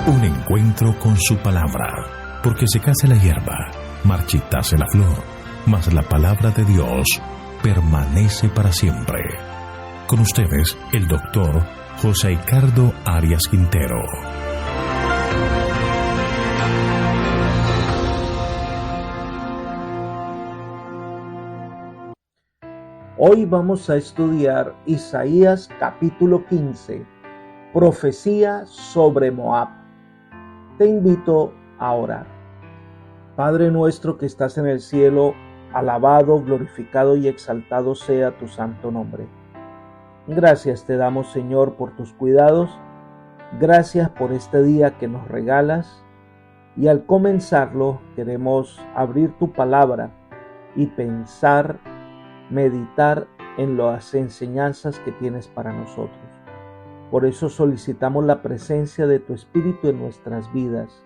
Un encuentro con su palabra, porque secase la hierba, marchitase la flor, mas la palabra de Dios permanece para siempre. Con ustedes, el doctor José Ricardo Arias Quintero. Hoy vamos a estudiar Isaías capítulo 15, profecía sobre Moab. Te invito a orar. Padre nuestro que estás en el cielo, alabado, glorificado y exaltado sea tu santo nombre. Gracias te damos, Señor, por tus cuidados. Gracias por este día que nos regalas. Y al comenzarlo queremos abrir tu palabra y pensar, meditar en las enseñanzas que tienes para nosotros. Por eso solicitamos la presencia de tu Espíritu en nuestras vidas,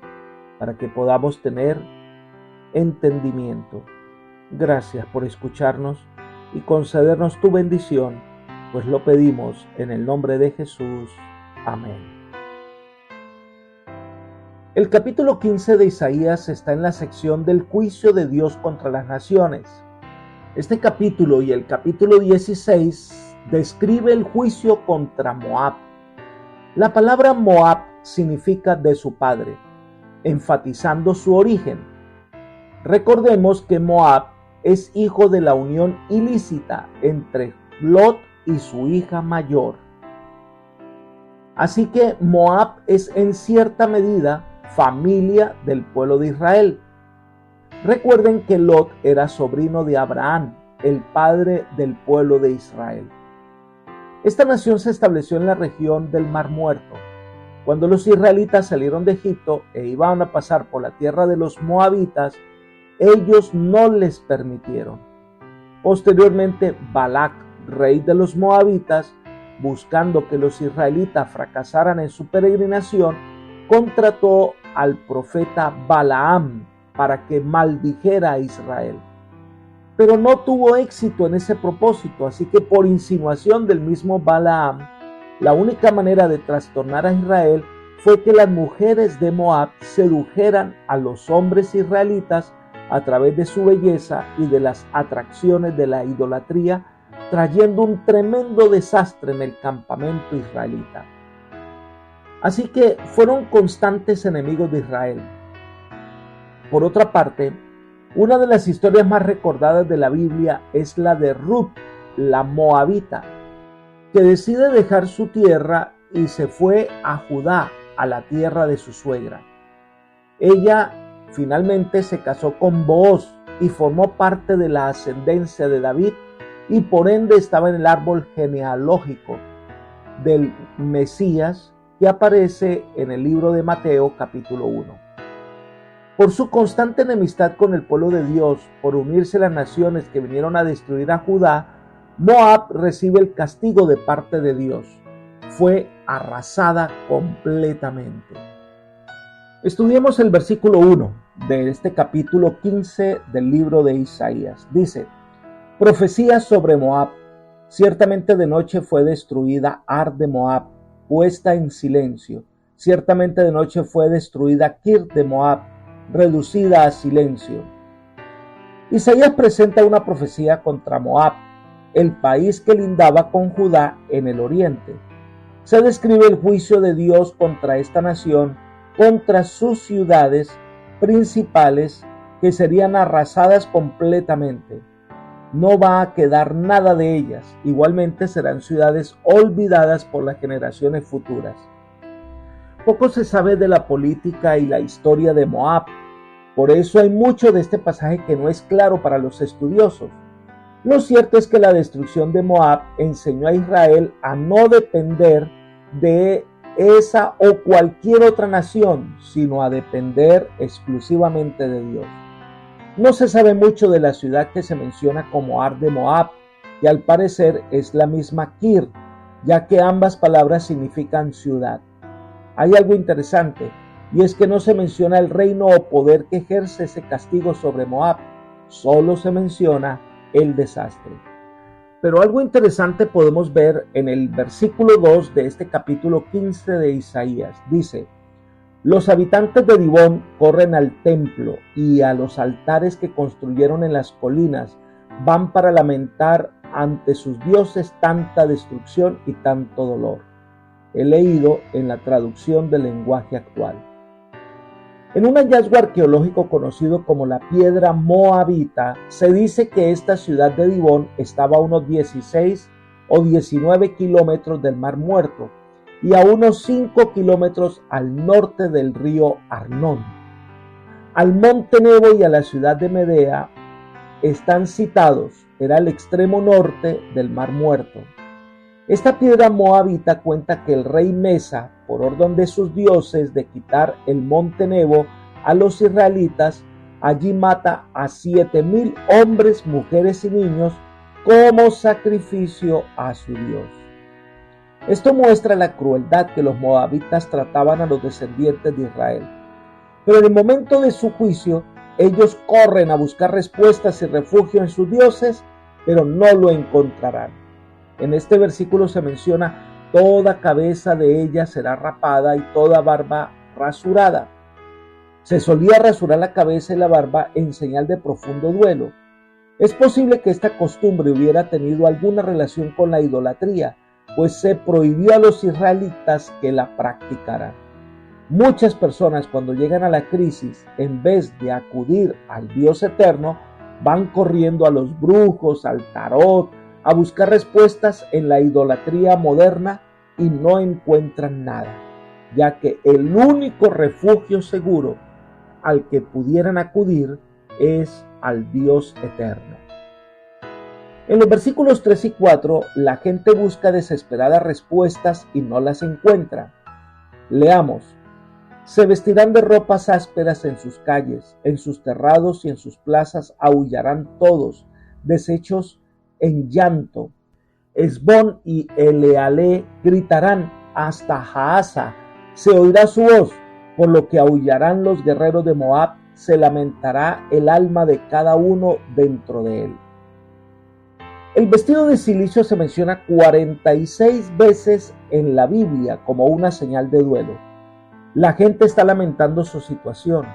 para que podamos tener entendimiento. Gracias por escucharnos y concedernos tu bendición, pues lo pedimos en el nombre de Jesús. Amén. El capítulo 15 de Isaías está en la sección del juicio de Dios contra las naciones. Este capítulo y el capítulo 16 describe el juicio contra Moab. La palabra Moab significa de su padre, enfatizando su origen. Recordemos que Moab es hijo de la unión ilícita entre Lot y su hija mayor. Así que Moab es en cierta medida familia del pueblo de Israel. Recuerden que Lot era sobrino de Abraham, el padre del pueblo de Israel. Esta nación se estableció en la región del Mar Muerto. Cuando los israelitas salieron de Egipto e iban a pasar por la tierra de los moabitas, ellos no les permitieron. Posteriormente, Balac, rey de los moabitas, buscando que los israelitas fracasaran en su peregrinación, contrató al profeta Balaam para que maldijera a Israel. Pero no tuvo éxito en ese propósito, así que por insinuación del mismo Balaam, la única manera de trastornar a Israel fue que las mujeres de Moab sedujeran a los hombres israelitas a través de su belleza y de las atracciones de la idolatría, trayendo un tremendo desastre en el campamento israelita. Así que fueron constantes enemigos de Israel. Por otra parte, una de las historias más recordadas de la Biblia es la de Ruth, la moabita, que decide dejar su tierra y se fue a Judá, a la tierra de su suegra. Ella finalmente se casó con Booz y formó parte de la ascendencia de David y por ende estaba en el árbol genealógico del Mesías que aparece en el libro de Mateo capítulo 1. Por su constante enemistad con el pueblo de Dios, por unirse a las naciones que vinieron a destruir a Judá, Moab recibe el castigo de parte de Dios. Fue arrasada completamente. Estudiemos el versículo 1 de este capítulo 15 del libro de Isaías. Dice: profecía sobre Moab. Ciertamente de noche fue destruida Ar de Moab, puesta en silencio. Ciertamente de noche fue destruida Kir de Moab, reducida a silencio. Isaías presenta una profecía contra Moab, el país que lindaba con Judá en el oriente. Se describe el juicio de Dios contra esta nación, contra sus ciudades principales que serían arrasadas completamente. No va a quedar nada de ellas. Igualmente serán ciudades olvidadas por las generaciones futuras. Poco se sabe de la política y la historia de Moab. Por eso hay mucho de este pasaje que no es claro para los estudiosos. Lo cierto es que la destrucción de Moab enseñó a Israel a no depender de esa o cualquier otra nación, sino a depender exclusivamente de Dios. No se sabe mucho de la ciudad que se menciona como Ar de Moab, que al parecer es la misma Kir, ya que ambas palabras significan ciudad. Hay algo interesante, y es que no se menciona el reino o poder que ejerce ese castigo sobre Moab, solo se menciona el desastre. Pero algo interesante podemos ver en el versículo 2 de este capítulo 15 de Isaías. Dice: Los habitantes de Dibón corren al templo y a los altares que construyeron en las colinas, van para lamentar ante sus dioses tanta destrucción y tanto dolor. He leído en la traducción del lenguaje actual. En un hallazgo arqueológico conocido como la Piedra Moabita, se dice que esta ciudad de Dibón estaba a unos 16 o 19 kilómetros del Mar Muerto y a unos 5 kilómetros al norte del río Arnón. Al monte Nebo y a la ciudad de Medea están citados, era el extremo norte del Mar Muerto. Esta piedra moabita cuenta que el rey Mesa, por orden de sus dioses de quitar el monte Nebo a los israelitas, allí mata a 7,000 hombres, mujeres y niños como sacrificio a su dios. Esto muestra la crueldad que los moabitas trataban a los descendientes de Israel. Pero en el momento de su juicio, ellos corren a buscar respuestas y refugio en sus dioses, pero no lo encontrarán. En este versículo se menciona: toda cabeza de ella será rapada y toda barba rasurada. Se solía rasurar la cabeza y la barba en señal de profundo duelo. Es posible que esta costumbre hubiera tenido alguna relación con la idolatría, pues se prohibió a los israelitas que la practicaran. Muchas personas, cuando llegan a la crisis, en vez de acudir al Dios eterno, van corriendo a los brujos, al tarot, a buscar respuestas en la idolatría moderna y no encuentran nada, ya que el único refugio seguro al que pudieran acudir es al Dios eterno. En los versículos 3 y 4, la gente busca desesperadas respuestas y no las encuentra. Leamos: se vestirán de ropas ásperas en sus calles, en sus terrados y en sus plazas aullarán todos, deshechos en llanto. Esbón y Eleale gritarán, hasta Jaasa se oirá su voz, por lo que aullarán los guerreros de Moab, se lamentará el alma de cada uno dentro de él. El vestido de silicio se menciona 46 veces en la Biblia como una señal de duelo. La gente está lamentando su situación.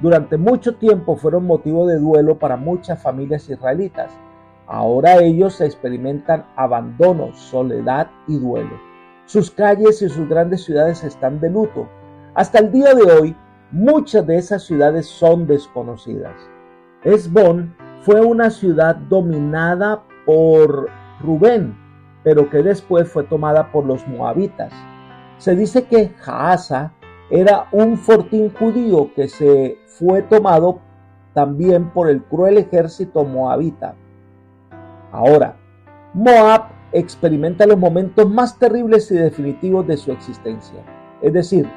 Durante mucho tiempo fueron motivo de duelo para muchas familias israelitas. Ahora ellos experimentan abandono, soledad y duelo. Sus calles y sus grandes ciudades están de luto. Hasta el día de hoy, muchas de esas ciudades son desconocidas. Esbón fue una ciudad dominada por Rubén, pero que después fue tomada por los moabitas. Se dice que Jaasa era un fortín judío que se fue tomado también por el cruel ejército moabita. Ahora, Moab experimenta los momentos más terribles y definitivos de su existencia. Es decir,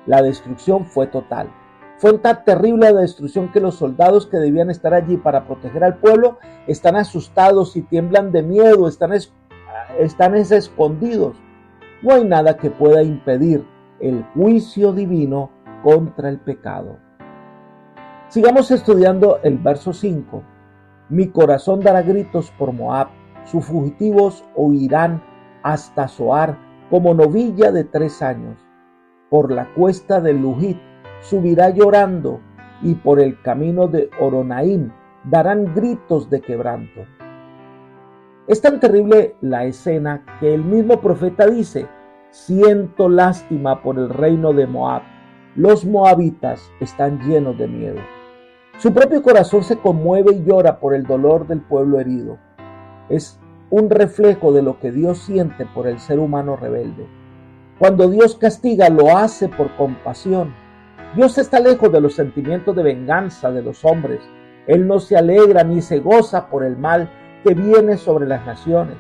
la destrucción fue total. Fue tan terrible la destrucción que los soldados que debían estar allí para proteger al pueblo están asustados y tiemblan de miedo, están escondidos. No hay nada que pueda impedir el juicio divino contra el pecado. Sigamos estudiando el verso 5. Mi corazón dará gritos por Moab, sus fugitivos huirán hasta Zoar como novilla de 3 años. Por la cuesta de Luhit subirá llorando y por el camino de Horonaim darán gritos de quebranto. Es tan terrible la escena que el mismo profeta dice: siento lástima por el reino de Moab, los moabitas están llenos de miedo. Su propio corazón se conmueve y llora por el dolor del pueblo herido. Es un reflejo de lo que Dios siente por el ser humano rebelde. Cuando Dios castiga, lo hace por compasión. Dios está lejos de los sentimientos de venganza de los hombres. Él no se alegra ni se goza por el mal que viene sobre las naciones.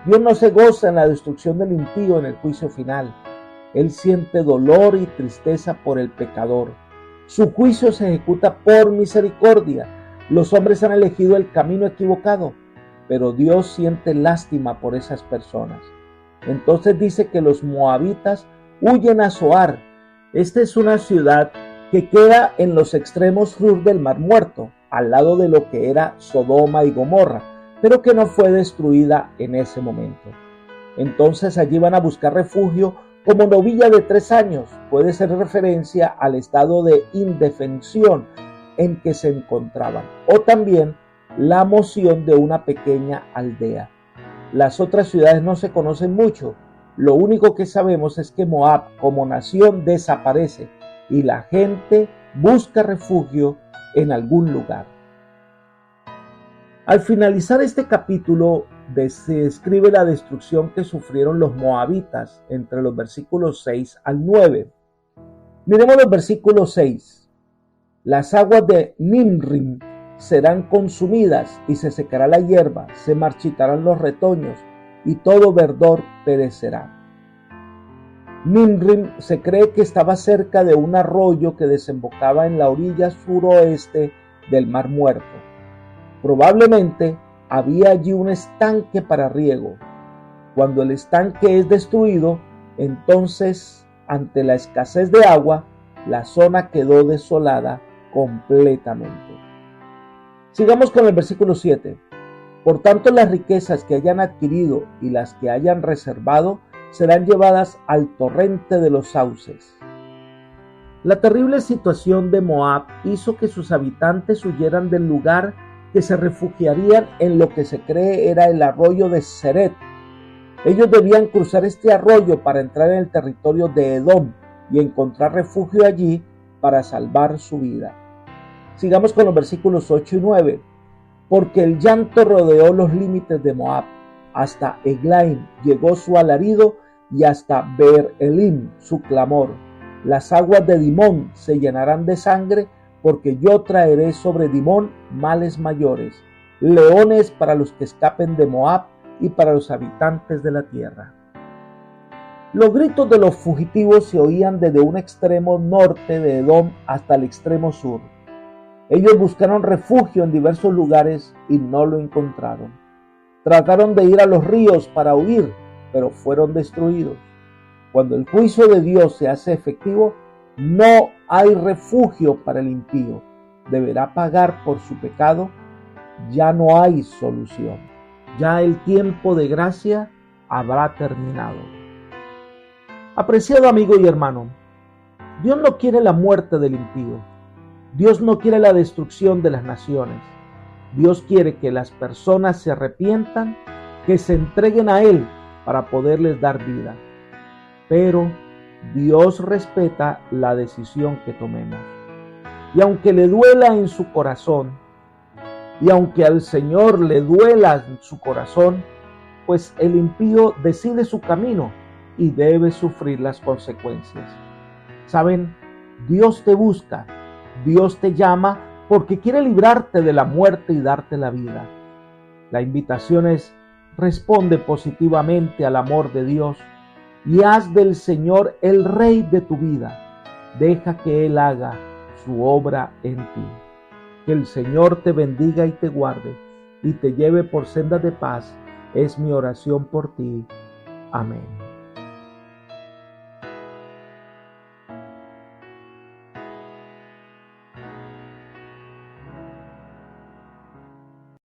Dios no se goza en la destrucción del impío en el juicio final. Él siente dolor y tristeza por el pecador. Su juicio se ejecuta por misericordia. Los hombres han elegido el camino equivocado, pero Dios siente lástima por esas personas. Entonces dice que los moabitas huyen a Zoar. Esta es una ciudad que queda en los extremos sur del Mar Muerto, al lado de lo que era Sodoma y Gomorra, pero que no fue destruida en ese momento. Entonces allí van a buscar refugio como novilla de 3 años. Puede ser referencia al estado de indefensión en que se encontraban, o también la moción de una pequeña aldea. Las otras ciudades no se conocen mucho. Lo único que sabemos es que Moab como nación desaparece y la gente busca refugio en algún lugar. Al finalizar este capítulo se describe la destrucción que sufrieron los moabitas entre los versículos 6 al 9. Miremos los versículos 6. Las aguas de Nimrim serán consumidas y se secará la hierba, se marchitarán los retoños y todo verdor perecerá. Nimrim se cree que estaba cerca de un arroyo que desembocaba en la orilla suroeste del Mar Muerto. Probablemente había allí un estanque para riego. Cuando el estanque es destruido, entonces, ante la escasez de agua, la zona quedó desolada completamente. Sigamos con el versículo 7. Por tanto, las riquezas que hayan adquirido y las que hayan reservado serán llevadas al torrente de los sauces. La terrible situación de Moab hizo que sus habitantes huyeran del lugar, que se refugiarían en lo que se cree era el arroyo de Seret. Ellos debían cruzar este arroyo para entrar en el territorio de Edom y encontrar refugio allí para salvar su vida. Sigamos con los versículos 8 y 9. Porque el llanto rodeó los límites de Moab, hasta Eglaim llegó su alarido y hasta Beer Elim su clamor. Las aguas de Dimón se llenarán de sangre, porque yo traeré sobre Dimón males mayores, leones para los que escapen de Moab y para los habitantes de la tierra. Los gritos de los fugitivos se oían desde un extremo norte de Edom hasta el extremo sur. Ellos buscaron refugio en diversos lugares y no lo encontraron. Trataron de ir a los ríos para huir, pero fueron destruidos. Cuando el juicio de Dios se hace efectivo, no hay refugio para el impío. Deberá pagar por su pecado. Ya no hay solución. Ya el tiempo de gracia habrá terminado. Apreciado amigo y hermano, Dios no quiere la muerte del impío. Dios no quiere la destrucción de las naciones. Dios quiere que las personas se arrepientan, que se entreguen a Él para poderles dar vida. Pero Dios respeta la decisión que tomemos. Y aunque le duela en su corazón, y aunque al Señor le duela en su corazón, pues el impío decide su camino y debe sufrir las consecuencias. ¿Saben? Dios te busca, Dios te llama porque quiere librarte de la muerte y darte la vida. La invitación es: responde positivamente al amor de Dios y haz del Señor el Rey de tu vida. Deja que Él haga su obra en ti. Que el Señor te bendiga y te guarde y te lleve por sendas de paz. Es mi oración por ti. Amén.